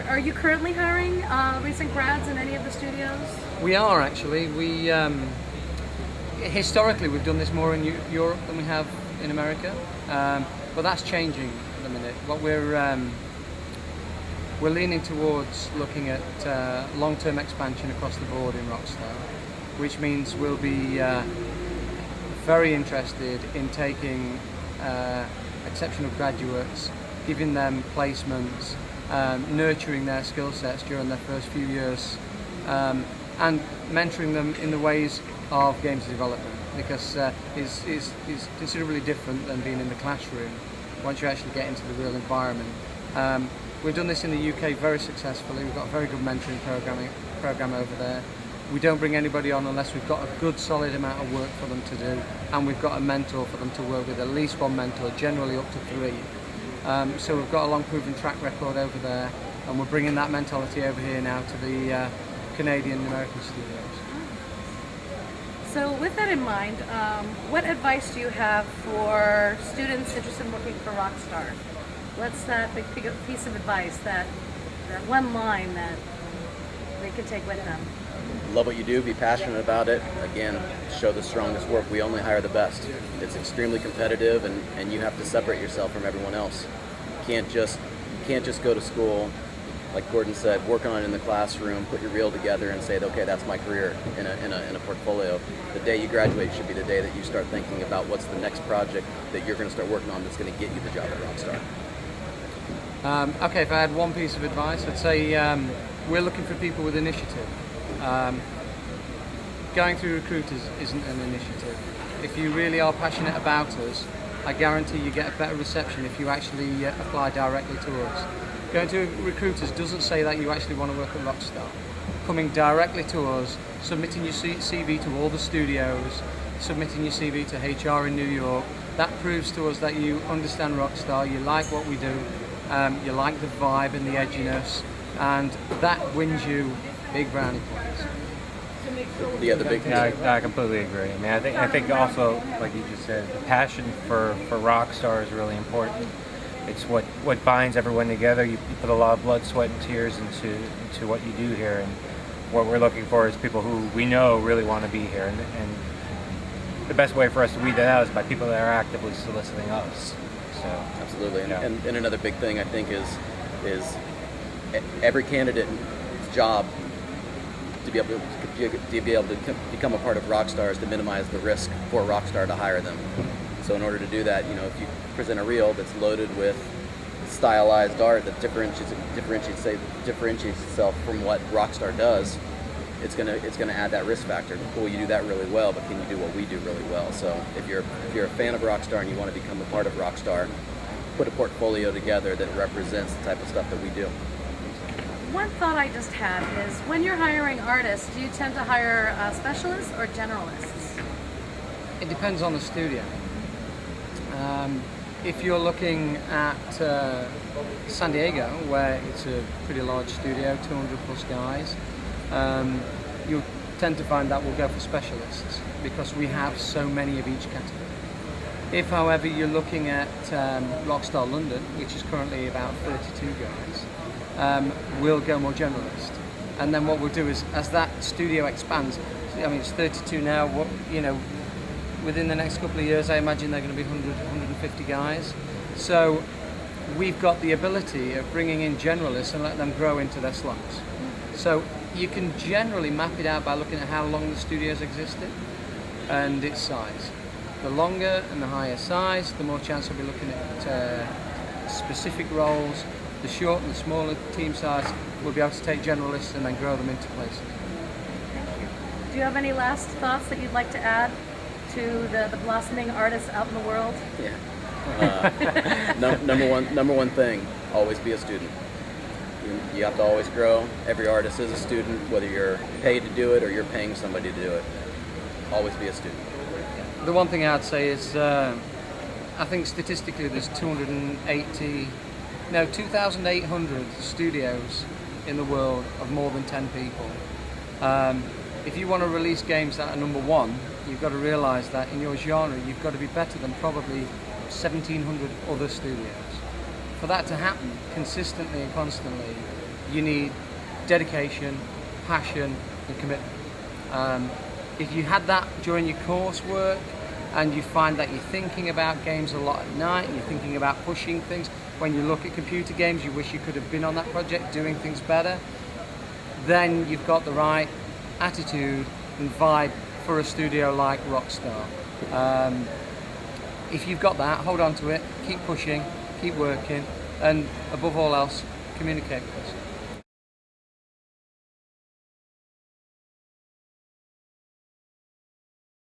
Are you currently hiring recent grads in any of the studios? We are actually. We historically we've done this more in Europe than we have in America, but that's changing at the minute. What we're leaning towards looking at long-term expansion across the board in Rockstar, which means we'll be very interested in taking exceptional graduates, giving them placements, nurturing their skill sets during their first few years, and mentoring them in the ways of games development, because is considerably different than being in the classroom once you actually get into the real environment. We've done this in the UK very successfully. We've got a very good mentoring program over there. We don't bring anybody on unless we've got a good solid amount of work for them to do, and we've got a mentor for them to work with, at least one mentor, generally up to 3. So we've got a long proven track record over there, and we're bringing that mentality over here now to the Canadian and American studios. So with that in mind, what advice do you have for students interested in working for Rockstar? What's that big piece of advice, that one line that they can take with them? Love what you do, be passionate about it. Again, show the strongest work. We only hire the best. It's extremely competitive, and you have to separate yourself from everyone else. You can't just go to school, like Gordon said, work on it in the classroom, put your reel together and say, okay, that's my career in a portfolio. The day you graduate should be the day that you start thinking about what's the next project that you're going to start working on that's going to get you the job at Rockstar. Okay, if I had one piece of advice, I'd say we're looking for people with initiative. Going through recruiters isn't an initiative. If you really are passionate about us, I guarantee you get a better reception if you actually apply directly to us. Going to recruiters doesn't say that you actually want to work at Rockstar. Coming directly to us, submitting your CV to all the studios, submitting your CV to HR in New York, that proves to us that you understand Rockstar, you like what we do, you like the vibe and the edginess, and that wins you big brownie points. Yeah, the big. Yeah, I completely agree. I mean, I think also, like you just said, the passion for Rockstar is really important. It's what binds everyone together. You put a lot of blood, sweat, and tears into what you do here, and what we're looking for is people who we know really want to be here. And the best way for us to weed that out is by people that are actively soliciting us. So absolutely, yeah. and another big thing I think is every candidate's job to be able to become a part of Rockstar is to minimize the risk for Rockstar to hire them. So in order to do that, if you present a reel that's loaded with stylized art that differentiates itself from what Rockstar does, it's gonna add that risk factor. Cool, you do that really well, but can you do what we do really well? So if you're a fan of Rockstar and you want to become a part of Rockstar, put a portfolio together that represents the type of stuff that we do. One thought I just had is, when you're hiring artists, do you tend to hire specialists or generalists? It depends on the studio. If you're looking at San Diego, where it's a pretty large studio, 200 plus guys, you'll tend to find that we'll go for specialists because we have so many of each category. If, however, you're looking at Rockstar London, which is currently about 32 guys, we'll go more generalist. And then what we'll do is, as that studio expands, I mean, it's 32 now, within the next couple of years, I imagine they're going to be 100, 150 guys. So we've got the ability of bringing in generalists and let them grow into their slots. So you can generally map it out by looking at how long the studio's existed and its size. The longer and the higher size, the more chance we'll be looking at specific roles. The short and the smaller team size, we'll be able to take generalists and then grow them into places. Thank you. Do you have any last thoughts that you'd like to add to the blossoming artists out in the world? Yeah. Number one thing, always be a student. You have to always grow. Every artist is a student, whether you're paid to do it or you're paying somebody to do it. Always be a student. The one thing I'd say is, I think statistically there's 2,800 studios in the world of more than 10 people. If you want to release games that are number one, you've got to realize that in your genre you've got to be better than probably 1,700 other studios. For that to happen consistently and constantly, you need dedication, passion, and commitment. If you had that during your coursework, and you find that you're thinking about games a lot at night, and you're thinking about pushing things, when you look at computer games, you wish you could have been on that project doing things better, then you've got the right attitude and vibe for a studio like Rockstar. If you've got that, hold on to it, keep pushing, keep working, and above all else, communicate with us.